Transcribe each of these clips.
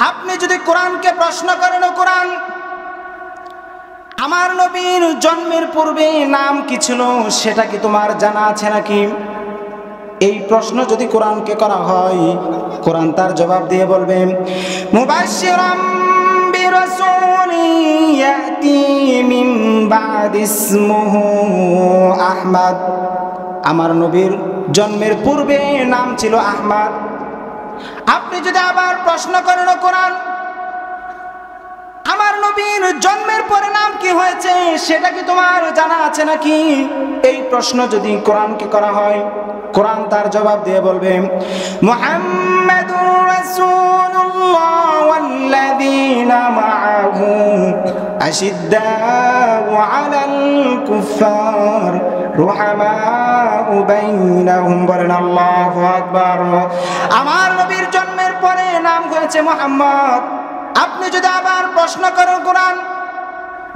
আপনি যদি কোরআনকে প্রশ্ন করেন, কোরআন আমার নবীর জন্মের পূর্বে নাম কি ছিল সেটা কি তোমার জানা আছে নাকি? এই প্রশ্ন যদি কোরআনকে করা হয়, কোরআন তার জবাব দিয়ে বলবে মুবাশশিরাম বিরাসূলি ইয়াতি মিন বাদি ইসমুহু আহমদ। আমার নবীর জন্মের পূর্বে নাম ছিল আহমদ। আপনি যদি আবার প্রশ্ন করেন, কোরআন আমার নবীর জন্মের পরে নাম কি হয়েছে সেটা কি তোমার জানা আছে নাকি? এই প্রশ্ন যদি কোরআনকে করা হয়, কোরআন তার জবাব দিয়ে বলবে মুহাম্মাদুর রাসূলুল্লাহ ওয়াল্লাযীনা মাআহু আশিদ্দাউ আলাল কুফফার রুহামাউ বাইনাহুম। বলেন আল্লাহু আকবার। আমার নবীর জন্মের পরে নাম হয়েছে মুহাম্মদ। আপনি যদি আবার প্রশ্ন করেন, কোরআন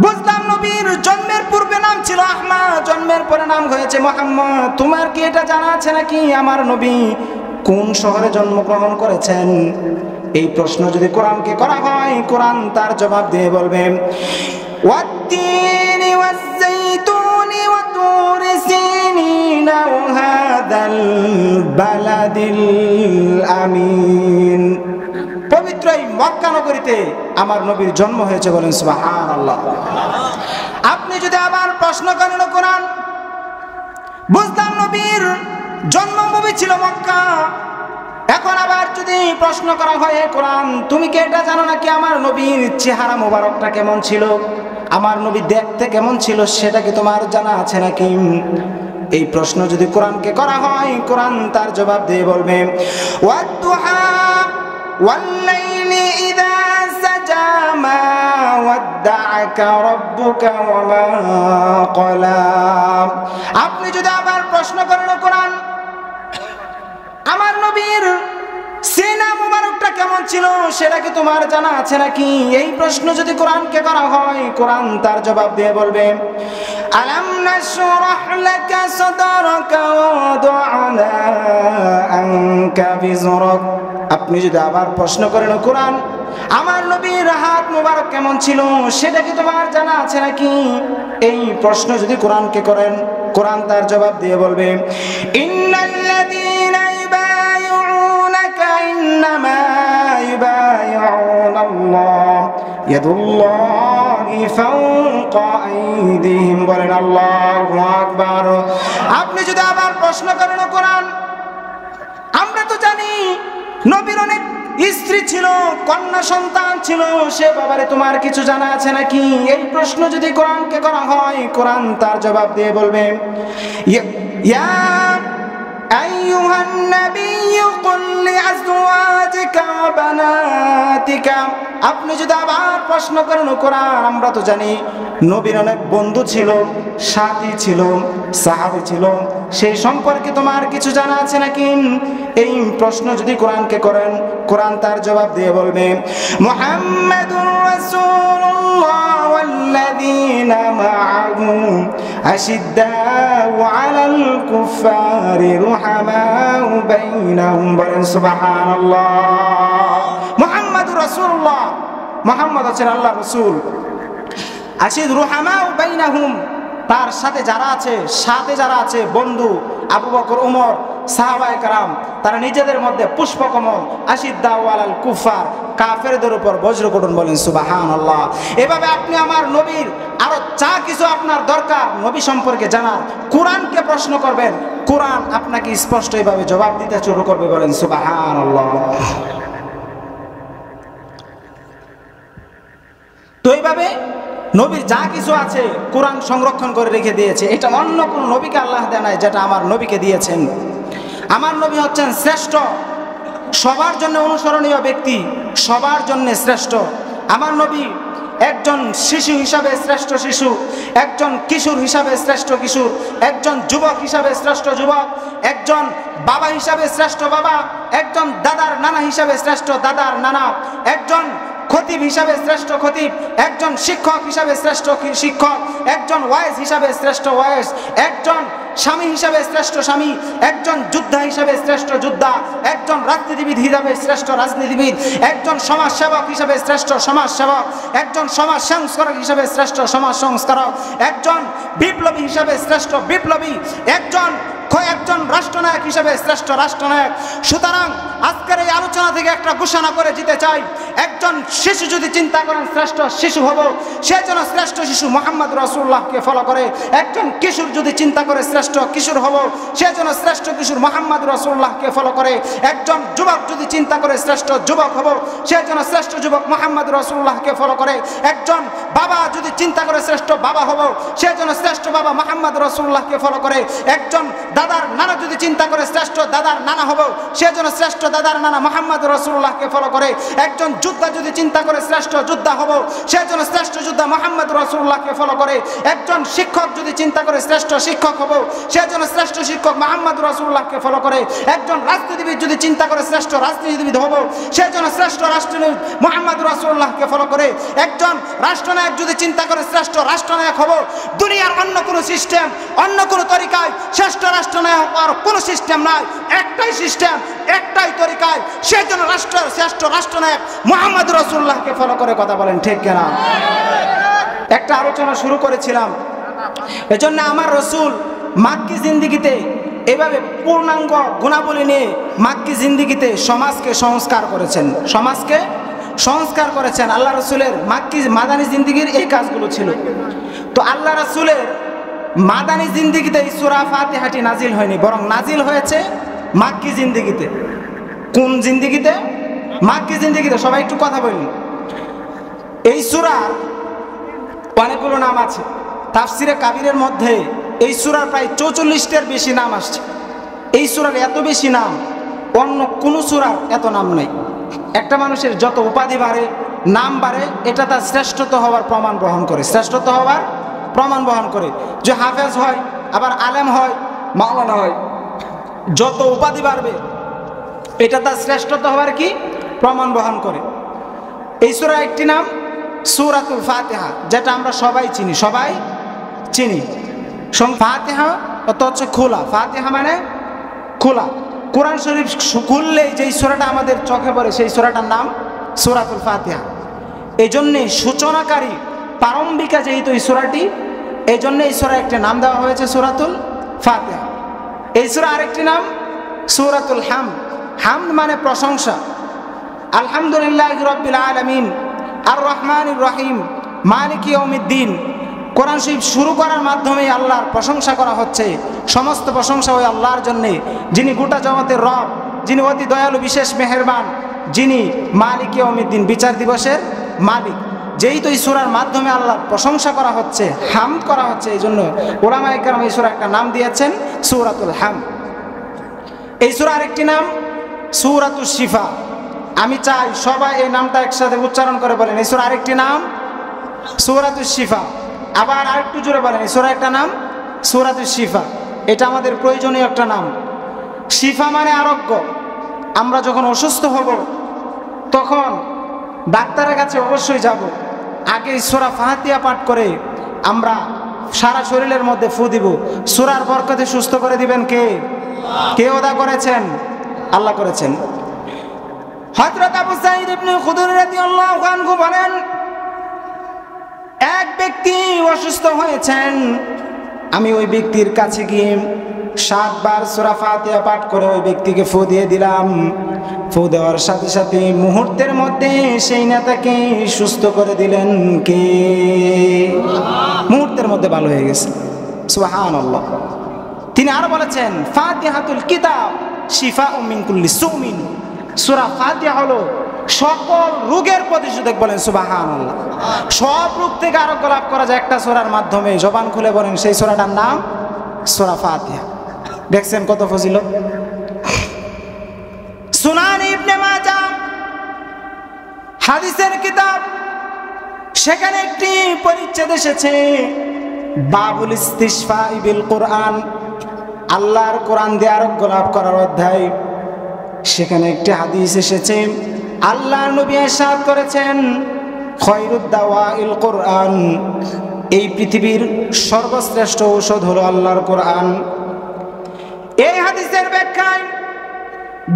বুঝলাম নবীর জন্মের পূর্বে নাম ছিল আহমদ, জন্মের পরে নাম হয়েছে মুহাম্মদ, তোমার কি এটা জানা আছে নাকি আমার নবী কোন শহরে জন্মগ্রহণ করেছেন? এই প্রশ্ন যদি কোরআনকে করা হয়, কোরআন তার জবাব দিয়ে বলবে ওয়াত-তিনি ওয়াজ-যাইতুনি ওয়া তুরি সিনিন ওয়া হাদাল বালাদিল আমিন। পবিত্র এই মক্কা নগরীতে আমার নবীর জন্ম হয়েছে। বলেন সুবহানাল্লাহ। আপনি যদি আবার প্রশ্ন করেন, কোরআন বুঝলাম নবীর জন্মভূমি ছিল মক্কা, এখন আবার যদি প্রশ্ন করা হয়, কোরআন তুমি কি এটা জানো নাকি আমার নবীর চেহারা মোবারকটা কেমন ছিল, আমার নবী দেখতে কেমন ছিল সেটা কি তোমার জানা আছে নাকি? এই প্রশ্ন যদি কোরআনকে করা হয়, কোরআন তার জবাব দিয়ে বলবে ওয়াদ-দুহা ওয়াল-লাইলি ইযা সাজা মা ওয়াদ্দাআকা রাব্বুকা ওয়া মা ক্বালা। আপনি যদি আবার প্রশ্ন করেন, কোরআন আমার নবীর সিনা মুবারকটা কেমন ছিল সেটা কি তোমার জানা আছে নাকি? এই প্রশ্ন যদি কোরআনকে করা হয়, কোরআন তার জবাব দিয়ে বলবে আলাম নাশরাহ লাকা সাদরাকা ওয়া ওয়াদা'না আনকা বিজরাক। আপনি যদি আবার প্রশ্ন করেন, কোরআন আমার নবীর হাত মুবারক কেমন ছিল সেটা কি তোমার জানা আছে নাকি? এই প্রশ্ন যদি কোরআনকে করেন, কোরআন তার জবাব দিয়ে বলবে ইন্নাল্লাযীনা ইউবাইউনাকা ইন্নামা ইউবাইউনাল্লাহ ইয়াদুল্লাহি ফাওকা আইদিহিম। বলেন আল্লাহু আকবার। আপনি যদি আবার প্রশ্ন করেন, কোরআন আমরা তো জানি নবীর অনেক স্ত্রী ছিল, কন্যা সন্তান ছিল, সে ব্যাপারে তোমার কিছু জানা আছে নাকি? এই প্রশ্ন যদি কোরআনকে করা হয়, কোরআন তার জবাব দিয়ে বলবে ইয়া আইয়ুহান নাবিয়্যু কুল লিআজওয়াজিকা ওয়া বানাতিকা। আপনি যদি আবার প্রশ্ন করেন, কোরআন আমরা তো জানি নবীর অনেক বন্ধু ছিল, সাথী ছিল, সাহাবী ছিল, সেই সম্পর্কে তোমার কিছু জানা আছে নাকি? এই প্রশ্ন যদি কোরআনকে করেন, কোরআন তার জবাব দিয়ে বলবে মুহাম্মাদুর রাসূলুল্লাহ ওয়াল্লাযীনা মাআহু আশিদ্দাউ আলাল কুফফারি রুহামাউ বাইনাহুম। বলেন সুবহানাল্লাহ। মুহাম্মাদুর রাসূলুল্লাহ, মুহাম্মদ হচ্ছেন আল্লাহর রাসূল। আশিদ রুহামাউ বাইনাহুম, তার সাথে যারা আছে বন্ধু আবু বকর, উমর, সাহাবায়ে কেরাম, তারা নিজেদের মধ্যে পুষ্পকমল। আশিদ্দাউ আলাল কুফার, কাফেরদের উপর বজ্রকটন। বলেন সুবহানাল্লাহ। এভাবে আপনি আমার নবীর আরো যা কিছু আপনার দরকার নবী সম্পর্কে জানার, কোরআনকে প্রশ্ন করবেন, কোরআন আপনাকে স্পষ্ট এইভাবে জবাব দিতে শুরু করবে। বলেন সুবহানাল্লাহ। তো এইভাবে নবীর যা কিছু আছে কোরআন সংরক্ষণ করে রেখে দিয়েছে। এটা অন্য কোন নবীকে আল্লাহ দেয় নাই, যেটা আমার নবীকে দিয়েছেন। আমার নবী হচ্ছেন শ্রেষ্ঠ, সবার জন্য অনুসরণীয় ব্যক্তি, সবার জন্য শ্রেষ্ঠ। আমার নবী একজন শিশু হিসাবে শ্রেষ্ঠ শিশু, একজন কিশোর হিসাবে শ্রেষ্ঠ কিশোর, একজন যুবক হিসাবে শ্রেষ্ঠ যুবক, একজন বাবা হিসাবে শ্রেষ্ঠ বাবা, একজন দাদার নানা হিসাবে শ্রেষ্ঠ দাদার নানা, একজন খতিব হিসাবে শ্রেষ্ঠ খতিব, একজন শিক্ষক হিসাবে শ্রেষ্ঠ শিক্ষক, একজন ওয়াইজ হিসাবে শ্রেষ্ঠ ওয়াইজ, একজন স্বামী হিসাবে শ্রেষ্ঠ স্বামী, একজন যোদ্ধা হিসাবে শ্রেষ্ঠ যোদ্ধা, একজন রাজনীতিবিদ হিসাবে শ্রেষ্ঠ রাজনীতিবিদ, একজন সমাজসেবক হিসাবে শ্রেষ্ঠ সমাজসেবক, একজন সমাজ সংস্কারক হিসাবে শ্রেষ্ঠ সমাজ সংস্কারক, একজন বিপ্লবী হিসাবে শ্রেষ্ঠ বিপ্লবী, একজন রাষ্ট্রনায়ক হিসেবে শ্রেষ্ঠ রাষ্ট্রনায়ক। সুতরাং আজকের এই আলোচনা থেকে একটা ঘোষণা করে দিতে চাই, একজন শিশু যদি চিন্তা করেন শ্রেষ্ঠ শিশু হব, সে যেন শ্রেষ্ঠ শিশু মুহাম্মদ রাসূলুল্লাহকে ফলো করে। একজন কিশোর যদি চিন্তা করে শ্রেষ্ঠ কিশোর হব, সে যেন শ্রেষ্ঠ কিশোর মুহাম্মদ রাসূলুল্লাহকে ফলো করে। একজন যুবক যদি চিন্তা করে শ্রেষ্ঠ যুবক হব, সে যেন শ্রেষ্ঠ যুবক মুহাম্মদ রাসূলুল্লাহকে ফলো করে। একজন বাবা যদি চিন্তা করে শ্রেষ্ঠ বাবা হব, সে যেন শ্রেষ্ঠ বাবা মুহাম্মদ রাসূলুল্লাহকে ফলো করে। একজন দাদার নানা যদি চিন্তা করে শ্রেষ্ঠ দাদার নানা হব, সে যেন শ্রেষ্ঠ দাদার নানা মুহাম্মদ রাসূলুল্লাহকে ফলো করে। একজন যোদ্ধা যদি চিন্তা করে শ্রেষ্ঠ যোদ্ধা হব, সে যেন শ্রেষ্ঠ যোদ্ধা মুহাম্মদ রাসূলুল্লাহকে ফলো করে। একজন শিক্ষক যদি চিন্তা করে শ্রেষ্ঠ শিক্ষক হব, সে যেন শ্রেষ্ঠ শিক্ষক মুহাম্মদ রাসূলুল্লাহকে ফলো করে। একজন রাজনীতিবিদ যদি চিন্তা করে শ্রেষ্ঠ রাজনীতিবিদ হব, সে যেন শ্রেষ্ঠ রাষ্ট্রনায়ক মুহাম্মদ রাসূলুল্লাহকে ফলো করে। একজন রাষ্ট্রনায়ক যদি চিন্তা করে শ্রেষ্ঠ রাষ্ট্রনায়ক হব, দুনিয়ার অন্য কোনো সিস্টেম, অন্য কোনো তরিকায় শ্রেষ্ঠ রাষ্ট্রনায়ক আর কোনো সিস্টেম নাই, একটাই সিস্টেম, একটাই তরিকায়, সে যেন রাষ্ট্রের শ্রেষ্ঠ রাষ্ট্রনায়ক মুহাম্মদ রাসূলুল্লাহকে ফলো করে। কথা বলেন ঠিক কিনা? একটা আলোচনা শুরু করেছিলাম, এজন্য আমার রাসূল মাক্কি জিন্দেগিতে এভাবে পূর্ণাঙ্গ গুণাবলী নিয়ে মাক্কি জিন্দেগিতে সমাজকে সংস্কার করেছেন, সমাজকে সংস্কার করেছেন। আল্লাহ রাসূলের মাক্কি মাদানী জিন্দেগির এই কাজগুলো ছিল। তো আল্লাহ রাসূলের মাদানী জিন্দেগিতে এই সূরা ফাতিহাটি নাজিল হয়নি, বরং নাজিল হয়েছে মাক্কি জিন্দেগিতে। কোন জিন্দেগিতে? মাক্কি জিন্দেগিতে। সবাই একটু কথা বলুন। এই সূরার অনেকগুলো নাম আছে। তাফসিরে কাবিরের মধ্যে এই সূরার প্রায় 44টার বেশি নাম আসছে। এই সূরার এত বেশি নাম, অন্য কোনো সূরার এত নাম নাই। একটা মানুষের যত উপাধি বাড়ে, নাম বাড়ে, এটা তার শ্রেষ্ঠত্ব হওয়ার প্রমাণ বহন করে, শ্রেষ্ঠত্ব হওয়ার প্রমাণ বহন করে। যে হাফেজ হয়, আবার আলেম হয়, মাওলানা হয়, যত উপাধি বাড়বে এটা তার শ্রেষ্ঠত্ব হওয়ার কি প্রমাণ বহন করে। এই সূরার একটি নাম সূরাতুল ফাতিহা, যেটা আমরা সবাই চিনি, সবাই চিনি। ফাতিহা অত হচ্ছে খোলা, ফাতিহা মানে খোলা। কোরআন শরীফ খুললেই যেই সূরাটা আমাদের চোখে পড়ে সেই সূরাটার নাম সূরাতুল ফাতিহা। এই জন্যে সূচনাকারী, প্রারম্ভিকা যেহেতু এই সূরাটি, এই জন্য এই সূরার একটা নাম দেওয়া হয়েছে সূরাতুল ফাতিহা। এই সূরা আরেকটি নাম সূরাতুল হামদ। হামদ মানে প্রশংসা। আলহামদুলিল্লাহি রাব্বিল আলামিন আর রহমানির রহিম মালিকি ইয়াউমিদ্দিন। কোরআন শরীফ শুরু করার মাধ্যমে আল্লাহর প্রশংসা করা হচ্ছে। সমস্ত প্রশংসা ওই আল্লাহর জন্যে, যিনি গোটা জগতের রব, যিনি অতি দয়ালু বিশেষ মেহেরবান, যিনি মালিকি ইয়াউমিদ্দিন বিচার দিবসের মালিক। যেহেতু এই সূরার মাধ্যমে আল্লাহর প্রশংসা করা হচ্ছে, হামদ করা হচ্ছে, এই জন্য উলামায়ে কেরাম এই সূরা একটা নাম দিয়েছেন সূরাতুল হামদ। এই সূরা আরেকটি নাম সূরাতুশ শিফা। আমি চাই সবাই এই নামটা একসাথে উচ্চারণ করে বলেন। এই সূরা আরেকটি নাম সূরাতুশ শিফা। আবার আরেকটু জোরে বলেন, এই সূরা একটা নাম সূরাতুশ শিফা। এটা আমাদের প্রয়োজনীয় একটা নাম। শিফা মানে আরোগ্য। আমরা যখন অসুস্থ হব তখন ডাক্তারের কাছে অবশ্যই যাব, আগে সূরা ফাতিহা পাঠ করে আমরা সারা শরীরের মধ্যে ফু দিব। সূরার বরকতে সুস্থ করে দিবেন কে? কে ওয়াদা করেছেন? আল্লাহ করেছেন। হযরত আবু সাঈদ ইবনে খুদরি রাদিয়াল্লাহু আনহু বলেন, এক ব্যক্তি অসুস্থ হয়েছেন, আমি ওই ব্যক্তির কাছে গিয়ে 7 বার সূরা ফাতিহা পাঠ করে ওই ব্যক্তিকে ফু দিয়ে দিলাম। ফু দেওয়ার সাথে সাথে মুহূর্তের মধ্যে সেই নেতাকে সুস্থ করে দিলেন কে? মুহূর্তের মধ্যে ভালো হয়ে গেছে। সুবহানাল্লাহ। তিনি আরো বলেছেন, ফাতিহাতুল কিতাব শিফাউম মিন কুল্লি সুমিন। সূরা ফাতিহা হলো সকল রোগের প্রতিষেধক। বলেন সুবহানাল্লাহ। সব রোগ থেকে আরোগ্য লাভ করা যায় একটা সূরার মাধ্যমে। জবান খুলে বলেন সেই সূরাটার নাম সূরা ফাতিহা। দেখছেন কত ফজিলত। সুনান ইবনে মাজাহ হাদিসের কিতাব, সেখানে একটি পরিচ্ছেদ এসেছে বাবুল ইস্তিশফা বিল কোরআন, আল্লাহর কোরআন দিয়ে আরোগ্য লাভ করার অধ্যায়। সেখানে একটি হাদিস এসেছে, আল্লাহর নবী ইরশাদ করেছেন, খায়রুদ দাওয়াইল কোরআন। এই পৃথিবীর সর্বশ্রেষ্ঠ ঔষধ হলো আল্লাহর কোরআন। এই হাদিসের ব্যাখ্যায়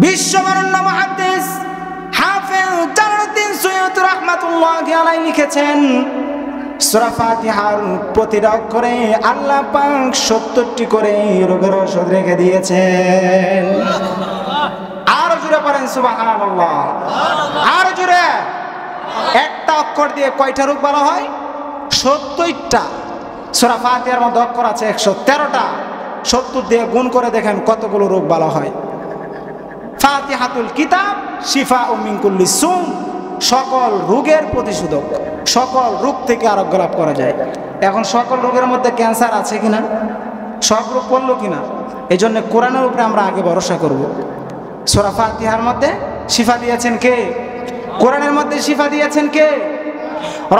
বিশ্ববরেণ্য মুহাদ্দিস হাফেজ জালালউদ্দিন সুয়ুতী রাহমাতুল্লাহি আলাইহি লিখেছেন, সূরা ফাতিহার প্রতিটা অক্ষরে আল্লাহ পাক 70টি করে রোগের ঔষধ রেখে দিয়েছেন। আরো জোরে পড়েন সুবহানাল্লাহ, আরো জোরে। একটা অক্ষর দিয়ে কয়টা রোগ বলা হয়? 70টা। সূরা ফাতিহার মধ্যে অক্ষর আছে 113টা। 70 দিয়ে গুণ করে দেখেন কতগুলো রোগ বলা হয়। ফাতিহাতুল কিতাব শিফাউম মিন কুল্লি সু, সকল রোগের প্রতিষেধক, সকল রোগ থেকে আরোগ্য লাভ করা যায়। এখন সকল রোগের মধ্যে ক্যান্সার আছে কিনা, সব রোগ পড়লো কিনা, এই জন্য কোরআনের উপরে আমরা আগে ভরসা করব। সূরা ফাতিহার মধ্যে শিফা দিয়েছেন কে? কোরআনের মধ্যে শিফা দিয়েছেন কে?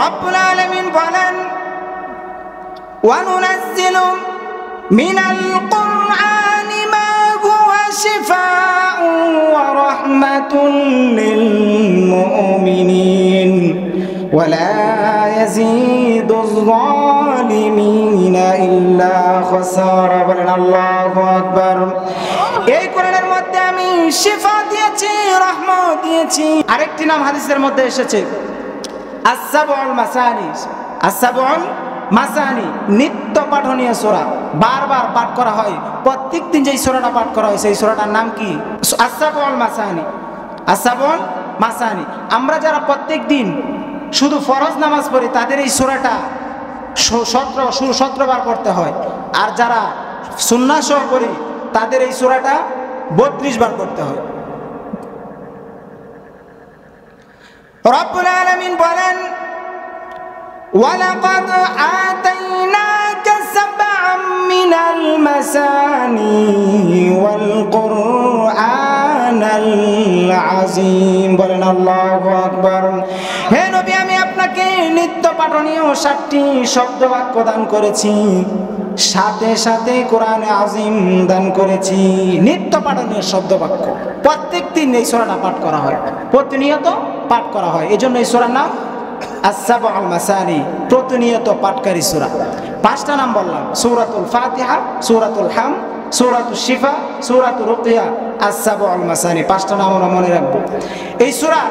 রব্বুল আলামিন বলেন, ওয়া নুনাজ্জিলু মিনাল কুরআনি মা হুয়া শিফাউন ওয়া রাহমাতুন লিল মুমিনিন ওয়া লা ইয়াজিদুয যালিমিনা ইল্লা খাসারা। বলেন আল্লাহু আকবার। এই কোরআনের মধ্যে আমি শিফা দিয়েছি, রহমত দিয়েছি। আরেকটি নাম হাদিসের মধ্যে এসেছে আস-সাবউল মাসানি। আস-সাবউল মাসানি নিত্য পাঠনীয় সূরা, বারবার পাঠ করা হয়। প্রত্যেকদিন যেই সূরাটা পাঠ করা হয় সেই সূরাটার নাম কি? আস-সাবউল মাসানি। আস-সাবউল মাসানি। আমরা যারা প্রত্যেকদিন শুধু ফরজ নামাজ পড়ি তাদের এই সূরাটা 17 বার পড়তে হয়, আর যারা সুন্নাহ সহ পড়ি তাদের এই সূরাটা 32 বার পড়তে হয়। রব্বুল আলামিন বলেন, ওয়ালাকাদ আতাইনাকা সাবআম মিনাল মাসানি ওয়াল কুরআনাল আযীম। বলেন আল্লাহু আকবার। হে নবী, আমি আপনাকে নিত্য পাঠনীয় 7টি শব্দবাক্য দান করেছি, সাথে সাথে কোরআনে আযীম দান করেছি। নিত্য পাঠনীয় শব্দবাক্য, প্রত্যেকদিন এই সূরাটা পাঠ করা হয়, প্রতিনিয়ত পাঠ করা হয়। এজন্য এই সূরার নাম আস-সাবউল মাসানি, প্রতিনিয়ত পাঠকারী সূরা। 5টা নাম বললাম, সূরাতুল ফাতিহা, সূরাতুল হাম, সূরাতুশ শিফা, সূরাতুর রুকিয়া, আস-সাবউল মাসানি। 5টা নাম আমরা মনে রাখবো। এই সূরা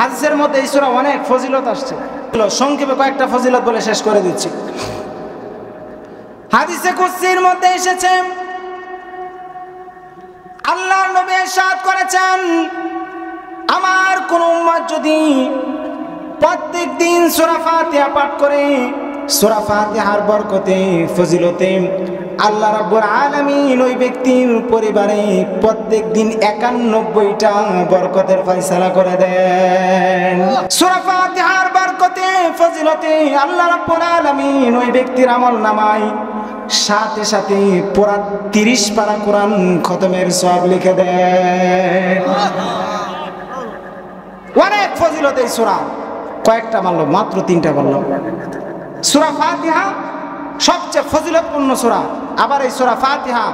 হাদিসের মধ্যে এই সূরা অনেক ফজিলত আসছে। সংক্ষেপে কয়েকটা ফজিলত বলে শেষ করে দিচ্ছি। হাদিসে কুদসির মধ্যে এসেছে, আল্লাহর নবী ইরশাদ করেছেন, আমার কোন উম্মত যদি প্রত্যেকদিন সূরা ফাতিহা পাঠ করে, সূরা ফাতিহার বরকতে, ফজিলতে আল্লাহ রাব্বুল আলামিন ওই ব্যক্তির পরিবারে প্রত্যেকদিন 91টা বরকতের ফয়সালা করে দেন। সূরা ফাতিহার বরকতে, ফজিলতে আল্লাহ রাব্বুল আলামিন ওই ব্যক্তির আমলনামায় সাথে সাথে পুরা 30 পারা কোরআন খতমের সওয়াব লিখে দেন। অনেক ফজিলত এই সূরা। কয়েকটা মানলো, মাত্র 3টা বললাম। সূরা ফাতিহা সবচেয়ে ফজিলতপূর্ণ সূরা। আবার এই সূরা ফাতিহা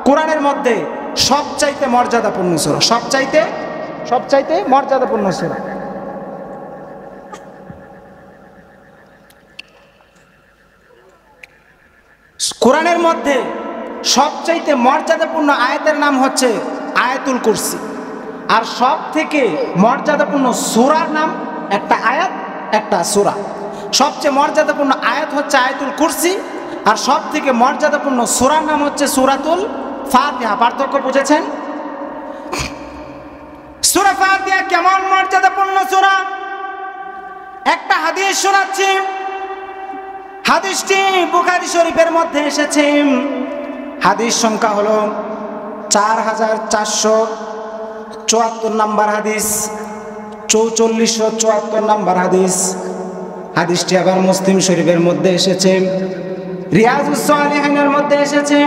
কোরআনের মধ্যে সবচাইতে মর্যাদাপূর্ণ সূরা, সবচাইতে মর্যাদাপূর্ণ সূরা। কোরআনের মধ্যে সবচাইতে মর্যাদাপূর্ণ আয়াতের নাম হচ্ছে আয়াতুল কুরসি, আর সব থেকে মর্যাদাপূর্ণ সূরার নাম একটা আয়াত, একটা সূরা। সবচেয়ে মর্যাদাপূর্ণ আয়াত হচ্ছে আয়াতুল কুরসি, আর সব থেকে মর্যাদাপূর্ণ সূরার নাম হচ্ছে সূরাতুল ফাতিহা। পার্থক্য বুঝেছেন? সূরা ফাতিহা কেমন মর্যাদাপূর্ণ সূরা, একটা হাদিস শোনাচ্ছি। হাদিসটি বুখারী শরীফের মধ্যে এসেছে। হাদিস সংখ্যা হলো 4474 নম্বর হাদিস, 4474 নম্বর হাদিস। হাদিসটি আবার মুসলিম শরীফের মধ্যে এসেছে, রিয়াজুস সালিহিনের মধ্যে এসেছে,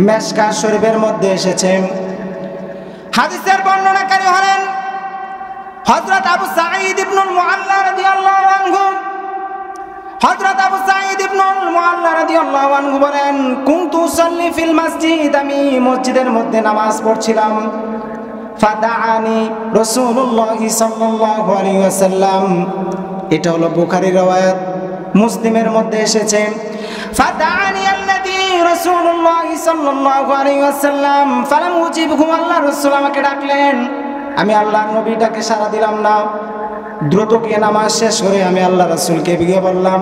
মিশকাত শরীফের মধ্যে এসেছে। হাদিসের বর্ণনাকারী হলেন হযরত আবু সাঈদ ইবনুল মুআল্লা রাদিয়াল্লাহু আনহু। হযরত আবু সাঈদ ইবনুল মুআল্লা রাদিয়াল্লাহু আনহু বলেন, কুনতু উসাল্লি ফিল মসজিদ, আমি মসজিদের মধ্যে নামাজ পড়ছিলাম। ফাদাআনি রাসূলুল্লাহ সাল্লাল্লাহু আলাইহি ওয়াসাল্লাম। এটা হলো বুখারীর রওয়ায়াত। মুসলিমের মধ্যে এসেছে, ফাদাআনি আল্লাযী রাসূলুল্লাহ সাল্লাল্লাহু আলাইহি ওয়াসাল্লাম ফালাম উজিবহু, আল্লাহ রাসূল আমাকে ডাকলেন, আমি আল্লাহর নবীটাকে সাড়া দিলাম না। দ্রুত গিয়ে নামাজ শেষ করে আমি আল্লাহ রাসূলকে গিয়ে বললাম,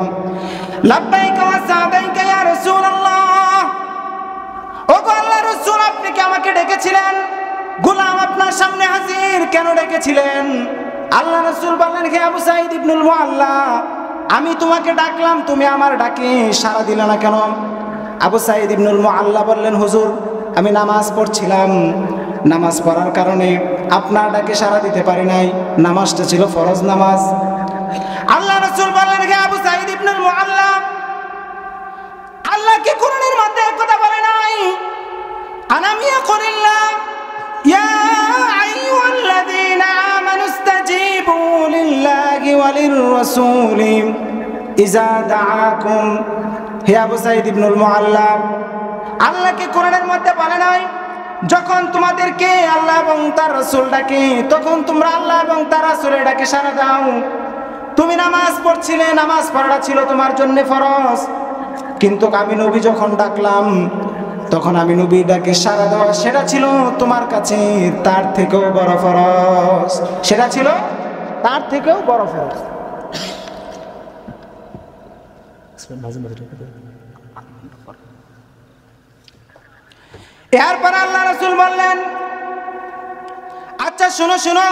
লাব্বাইকা ওয়া সাদাইকা ইয়া রাসূলুল্লাহ। ওগো আল্লাহ রাসূল, আপনি কি আমাকে ডেকেছিলেন? গোলাম আপনার সামনে হাজির, কেন ডেকেছিলেন? আল্লাহ রাসূল বললেন, হে আবু সাঈদ ইবনুল মুআল্লা, আমি তোমাকে ডাকলাম, তুমি আমার ডাকে সাড়া দিলে না কেন? আবু সাঈদ ইবনুল মুআল্লা বললেন, হুজুর, আমি নামাজ পড়ছিলাম, নামাজ পড়ার কারণে আপনার ডাকে সাড়া দিতে পারি নাই, নামাজটা ছিল ফরজ নামাজ। আল্লাহ রাসূল বললেন, হে আবু সাঈদ ইবনুল মুআল্লা, আল্লাহ কি কোরআনের মধ্যে কথা বলে নাই? আলাম ইয়াকুলিল্লাহ ইয়া আইয়ুহাল্লাযীনা আমানু ইসতাজীবু লিল্লাহি ওয়া লির-রাসূলি ইযা দাআকুম। হে আবু সাঈদ ইবনুল মুআল্লা, আল্লাহ কি কোরআনের মধ্যে বলে নাই যখন তোমাদেরকে আল্লাহ এবং তার রাসূল ডাকে তখন তোমরা আল্লাহ এবং তার রাসূলের ডাকে সাড়া দাও? তুমি নামাজ পড়ছিলে, নামাজ পড়াটা ছিল তোমার জন্য ফরজ, কিন্তু আমি নবী যখন ডাকলাম তখন আমি নবী ডাকে সাড়া দেওয়া সেটা ছিল তোমার কাছে তার থেকেও বড় ফরজ, সেটা ছিল তার থেকেও বড় ফরজ। এরপর আল্লাহ রাসূল বললেন, আচ্ছা শোনো শোনো,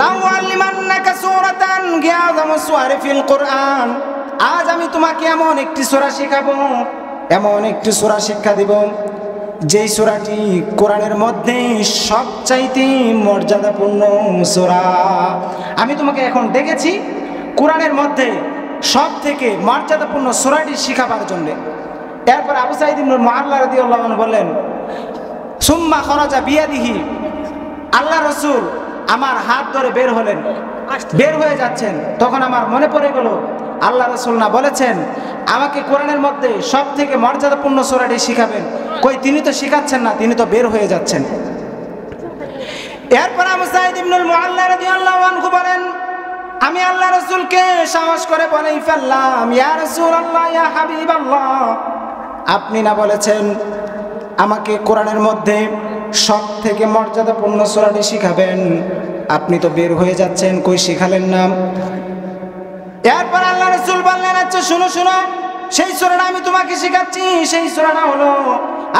লাউ আল্লিমান্নাকা সূরাতান গিয়াযামু সুওয়ারি ফিল কুরআন, আজ আমি তোমাকে এমন একটি সূরা শেখাবো, এমন একটি সূরা শিক্ষা দিব যেই সূরাটি কোরআনের মধ্যে সবচাইতে মর্যাদাপূর্ণ সূরা। আমি তোমাকে এখন ডেকেছি কোরআনের মধ্যে সব থেকে মর্যাদাপূর্ণ সূরাটি শেখাবার জন্য। এরপর আবু সাঈদ ইবনুল মুআল্লা রাদিয়াল্লাহু আনহু বললেন, সুম্মা খরাজা বিয়াদিহি, আল্লাহ রাসূল আমার হাত ধরে বের হলেন, বের হয়ে যাচ্ছেন। তখন আমার মনে পড়ে গেল আল্লাহ রাসূল না বলেছেন আমাকে কোরআনের মধ্যে সব থেকে মর্যাদাপূর্ণ সূরাটি শিখাবেন, কই তিনি তো শিখাচ্ছেন না, তিনি তো বের হয়ে যাচ্ছেন। এরপর আবু সাঈদ ইবনুল মুআল্লা রাদিয়াল্লাহু আনহু বলেন, আমি আল্লাহ রাসূলকে সাহস করে বলেই ফেললাম, ইয়া রাসূলুল্লাহ, ইয়া হাবিবাল্লাহ, আপনি না বলেছেন আমাকে কোরআনের মধ্যে সব থেকে মর্যাদাপূর্ণ সূরাটি শিখাবেন, আপনি তো বের হয়ে যাচ্ছেন, কই শিখালেন না? এরপর আল্লাহ রাসূল বললেন, আচ্ছা শুনো শুনো, সেই সূরাটা আমি তোমাকে শেখাচ্ছি, সেই সূরাটা হলো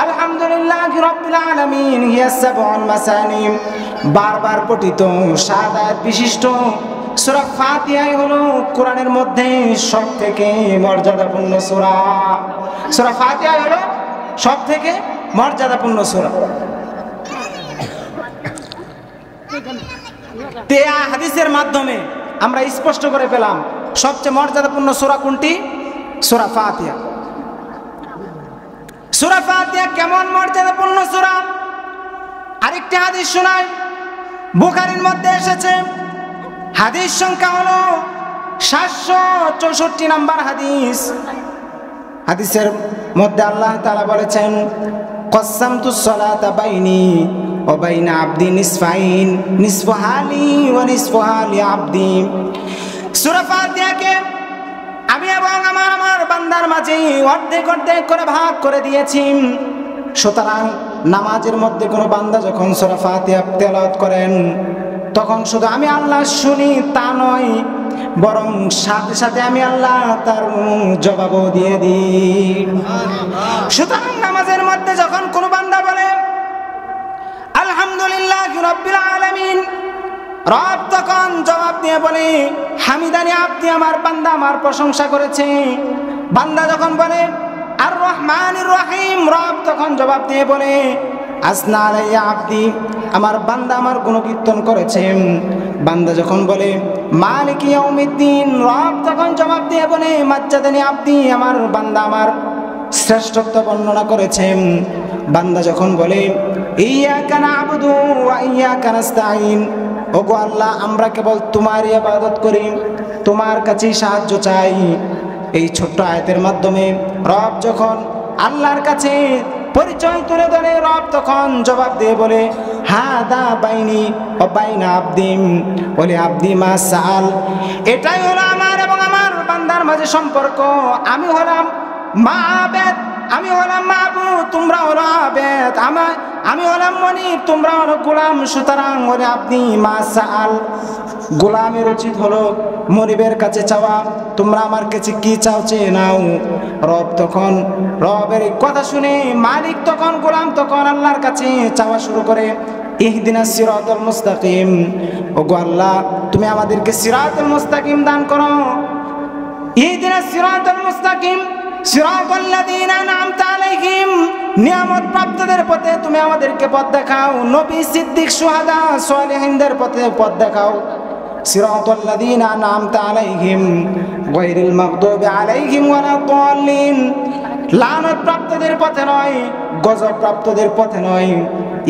আলহামদুলিল্লাহি রাব্বিল আলামিন হিয়া সাবউল মাসানি, বারবার পঠিত 7 আয়াত বিশিষ্ট সূরা ফাতিহা হলো কোরআনের মধ্যে সবথেকে মর্যাদাপূর্ণ সূরা। সূরা ফাতিহা হলো সবথেকে মর্যাদাপূর্ণ সূরা। তে হাদিসের মাধ্যমে আমরা স্পষ্ট করে পেলাম সবচেয়ে মর্যাদাপূর্ণ সূরা কোনটি? সূরা ফাতিহা। সূরা ফাতিহা কেমন মর্যাদাপূর্ণ সূরা আরেকটি হাদিস শোনায়, বুখারীর মধ্যে এসেছে, হাদিস সংখ্যা হলো 764 নম্বর হাদিস। হাদিসের মধ্যে আল্লাহ তাআলা বলেছেন, কসসামতুস সালাতা বাইনি ওয়া বাইনা আবদি নিসফাইন, নিসফু হালি ওয়া নিসফু হালি আবদি। সূরা ফাতিহাকে আমি এবং আমার বান্দার মাঝে অর্ধেক অর্ধেক করে ভাগ করে দিয়েছি। সুতরাং নামাজের মধ্যে কোনো বান্দা যখন সূরা ফাতিহা তেলাওয়াত করেন তখন শুধু আমি আল্লাহ শুনি তা নয়, বরং সাথে সাথে আমি আল্লাহ তার জবাবও দিয়ে দিই। সুতরাং নামাজের মধ্যে যখন কোনো বান্দা বলে আলহামদুলিল্লাহি রাব্বিল আলামিন, রব তখন জবাব দিয়ে বলে হামিদানি আব্দি, আমার বান্দা আমার প্রশংসা করেছে। বান্দা যখন বলে আর রহমানির রহিম, রব তখন জবাব দিয়ে বলে আসনা আলাইয়া আব্দি, আমার বান্দা আমার গুণকীর্তন করেছে। বান্দা যখন বলে মালিক ইয়াউমিদ্দিন, রব তখন জবাব দিয়ে বলে মাজ্জাদানি আব্দি, আমার বান্দা আমার শ্রেষ্ঠত্ব বর্ণনা করেছে। বান্দা যখন বলে ইয়াকা না'বুদু ওয়া ইয়াকা নাস্তাঈন, ওগো আল্লাহ আমরা কেবল তোমারই ইবাদত করি, তোমার কাছেই সাহায্য চাই, এই ছোট্ট আয়াতের মাধ্যমে রব যখন আল্লাহর কাছে পরিচয় তুলে ধরে, রব তখন জবাব দিয়ে বলে হাদা বাইনি ওয়া বাইনা আবদি বলে আবদি মা সাল, এটাই হলো আমার এবং আমার বান্দার মাঝে সম্পর্ক। আমি হলাম মাবেদ, আমি হলাম মাবুদ, তোমরা হলো আবেদ, আমি হলাম মনিব, তোমরা হলো গোলাম। সুতরাং ওরে আপনি মাসাল, গোলামের উচিত হলো মনিবের কাছে চাওয়া, তোমরা আমার কাছে কি চাও চেয়ে নাও। রবের কথা শুনে মালিক তখন, গোলাম তখন আল্লাহর কাছে চাওয়া শুরু করে, ইহদিনাস সিরাতাল মুস্তাকিম, ওগো আল্লাহ তুমি আমাদেরকে সিরাতাল মুস্তাকিম দান করো। ইহদিনাস সিরাতাল মুস্তাকিম সিরাতাল্লাযীনা আন'আমতা আলাইহিম, নিয়ামত প্রাপ্তদের পথে তুমি আমাদেরকে পথ দেখাও। নবী, সিদ্দিক, শুহাদা, সালেহিনদের পথে পথ দেখাও। সিরাতাল্লাযীনা আন'আমতা আলাইহিম গায়রিল মাগদুবি আলাইহিম ওয়ালাদ-দাল্লিন, লানত প্রাপ্তদের পথে নয়, গজব প্রাপ্তদের পথে নয়,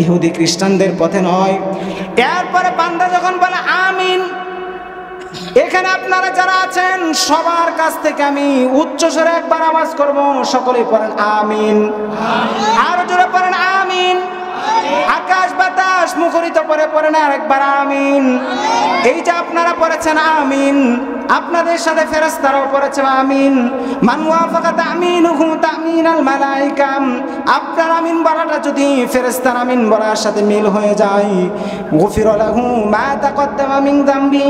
ইহুদি খ্রিস্টানদের পথে নয়। এরপরে বান্দা যখন বলে আমিন, এখানে আপনারা যারা আছেন সবার কাছ থেকে আমি উচ্চস্বরে একবার আওয়াজ করব, সকলেই পড়েন আমিন। আরো জোরে পড়েন আমিন। আকাশ বাতাস মুখরিত করে পড়েন আরেকবার আমিন। এই যে আপনারা পড়েছেন আমিন, আপনাদের সাথে ফেরেশতারাও পড়েছে আমিন। মান ওয়াফাকা তামিনুহু তামিনাল মালায়েকা, আপনার আমিন বলাটা যদি ফেরেশতার আমিন বলার সাথে মিল হয়ে যায়, গুফির লাহু মা তাকদ্দামা মিন যামবি,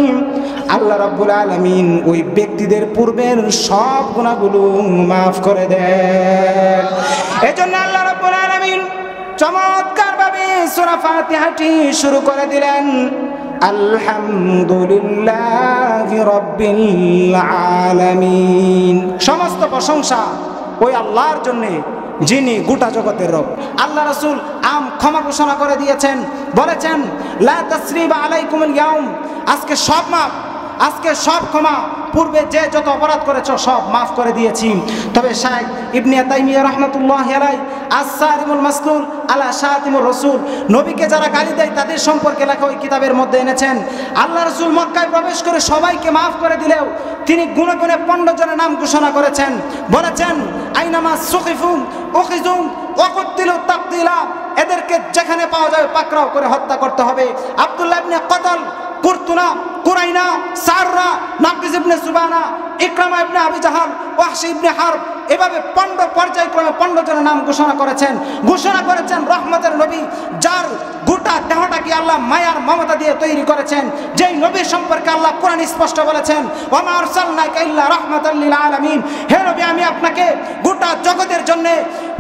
আল্লাহ রাব্বুল আলামিন ওই ব্যক্তিদের পূর্বের সব গুনাহগুলো মাফ করে দেন। এজন্য আল্লাহ রাব্বুল আলামিন চমৎকার ভাবে সূরা ফাতিহাটি শুরু করে দিলেন, আলহামদুলিল্লাহি রাব্বিল আলামিন। সমস্ত প্রশংসা ওই আল্লাহর জন্য, যিনি গোটা জগতের রব। আল্লাহ রাসূল ক্ষমা ঘোষণা করে দিয়েছেন, বলেছেন লা তাসরিবা আলাইকুমুল ইয়াউম, আজকে সব মাফ, আজকে সব ক্ষমা, পূর্বে যে যত অপরাধ করেছো সব মাফ করে দিয়েছি। তবে শাইখ ইবনে তাইমিয়া রাহমাতুল্লাহি আলাইহি আস-সারিমুল মাসলুল আলা শাতিমুর রাসূল, নবীকে যারা গালি দেয় তাদের সম্পর্কে লেখা ওই কিতাবের মধ্যে এনেছেন, আল্লাহ রাসূল মক্কায় প্রবেশ করে সবাইকে মাফ করে দিলেও তিনি গুণে গুণে 15 জনের নাম ঘোষণা করেছেন। বলেছেন আইনামা সুকিফু উখিযু ওয়া কুতিলু তাকতিলা, এদেরকে যেখানে পাওয়া যাবে পাকড়াও করে হত্যা করতে হবে। আব্দুল্লাহ ইবনে কতল, কুরতুনা, কুরাইনা, সাররা, নাকিস ইবনে সুবানা, ইকরামা ইবনে আবি জাহাল, ওয়াহশি ইবনে হারব, এভাবে 15 পর্যায়ক্রমে 15 জনের নাম ঘোষণা করেছেন রহমতের নবী, যার গোটা দেহটাকে আল্লাহ মায়ার মমতা দিয়ে তৈরি করেছেন, যেই নবীর সম্পর্কে আল্লাহ কোরআন স্পষ্ট বলেছেন ওয়া মা আরসালনাকা ইল্লা রাহমাতাল লিল আলামিন, হে নবী আমি আপনাকে গোটা জগতের জন্য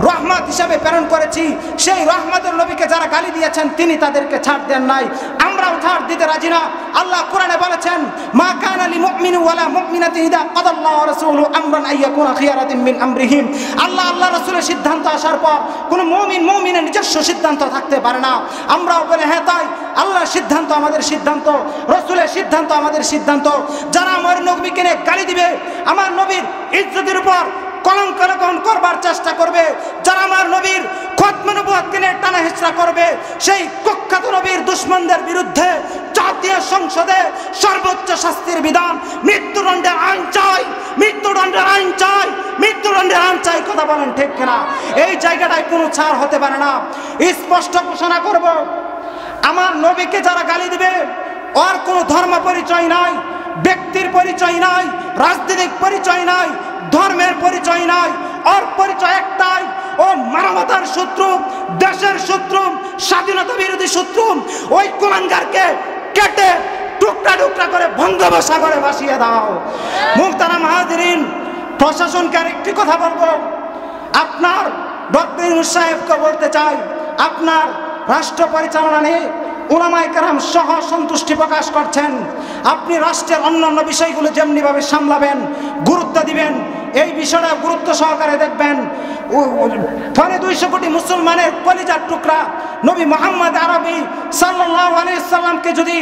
রহমত হিসেবে প্রেরণ করেছি। সেই রহমতের নবীকে যারা গালি দিয়েছেন তিনি তাদেরকে ছাড় দেন নাই, আমরাও ছাড় দিতে রাজি না। আল্লাহ কোরআনে বলেছেন মা কানা লিল মুমিনি ওয়ালা মুমিনাতিন ইযা কাদাল্লাহু ওয়া রাসূলুহু আমরান আইয়াকুনা খিয়ারাতিন মিন আমরিহিম, আল্লাহ রাসূলের সিদ্ধান্ত আসার পর কোন মুমিনের নিজস্ব সিদ্ধান্ত থাকতে পারে না। আমরাও বলে হ্যাঁ তাই, আল্লাহর সিদ্ধান্ত আমাদের সিদ্ধান্ত, রাসূলের সিদ্ধান্ত আমাদের সিদ্ধান্ত। যারা আমার নবীকে নিয়ে গালি দিবে, আমার নবীর ইজ্জতের উপর কলঙ্ক লেপন করবার চেষ্টা করবে, যারা আমার নবীর খতমে নবুয়তকে নিয়ে টানা হেচড়া করবে, সেই কুখ্যাত নবীর দুশমনদের বিরুদ্ধে জাতীয় সংসদে সর্বোচ্চ শাস্তির বিধান, মৃত্যুদণ্ডের আইন চাই, মৃত্যুদণ্ডের আইন চাই, মৃত্যুদণ্ডের আইন চাই। কথা বলেন ঠিক কিনা? এই জায়গাটায় কোনো ছাড় হতে পারে না। স্পষ্ট ঘোষণা করব, আমার নবীকে যারা গালি দিবে ওর কোনো ধর্ম পরিচয় নাই, ব্যক্তির পরিচয় নাই, রাজনৈতিক পরিচয় নাই, ধর্মের পরিচয় নাই, ওর পরিচয় একটাই, ও মানবতার শত্রু, দেশের শত্রু, স্বাধীনতা বিরোধী শত্রু। ওই কুলাঙ্গারকে কেটে টুকরা টুকরা করে বঙ্গোপসাগরে ভাসিয়ে দাও। মুহতারাম হাজিরিন, প্রশাসনকে একটি কথা বলবো, আপনার ডক্টর ইউনূস সাহেবকে বলতে চাই, আপনার রাষ্ট্র পরিচালনা নিয়ে উলামায়ে কেরাম সহ সন্তুষ্টি প্রকাশ করছেন। আপনি রাষ্ট্রের অন্যান্য বিষয়গুলো যেমনিভাবে সামলাবেন, গুরুত্ব দিবেন, এই বিষয়টা গুরুত্ব সহকারে দেখবেন। ফলে 200 কোটি মুসলমানের কলিজার টুকরা নবী মুহাম্মদ আরবি সাল্লাল্লাহু আলাইহি সাল্লামকে যদি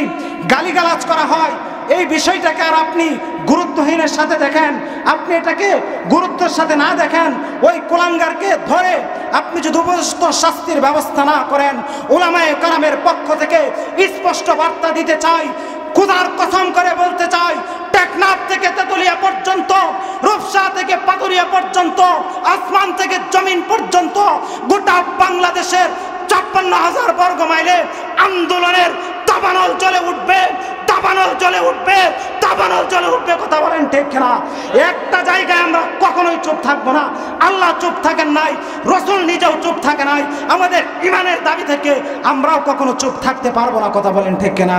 গালিগালাজ করা হয়, এই বিষয়টাকে আর আপনি গুরুত্বহীনের সাথে দেখেন, আপনি এটাকে গুরুত্বের সাথে না দেখেন, ওই কুলাঙ্গারকে ধরে আপনি যদি উপযুক্ত শাস্তির ব্যবস্থা না করেন, উলামায়ে কেরামের পক্ষ থেকে স্পষ্ট বার্তা দিতে চাই, খোদার কসম করে বলতে চাই, টেকনাফ থেকে তেতুলিয়া পর্যন্ত, রূপসা থেকে পাতুরিয়া পর্যন্ত, আসমান থেকে জমিন পর্যন্ত গোটা বাংলাদেশের ৫৬,০০০ বর্গ মাইলে আন্দোলনের দাবানল জ্বলে উঠবে, দাবানল জ্বলে উঠবে। দাবানল জ্বলে উঠবে। কথা বলেন ঠিক কিনা? একটা জায়গায় আমরা কখনোই চুপ থাকবো না। আল্লাহ চুপ থাকেন নাই, রাসূল নিজেও চুপ থাকে নাই। আমাদের ইমানের দাবি থেকে আমরাও কখনো চুপ থাকতে পারবো না। কথা বলেন ঠিক কিনা?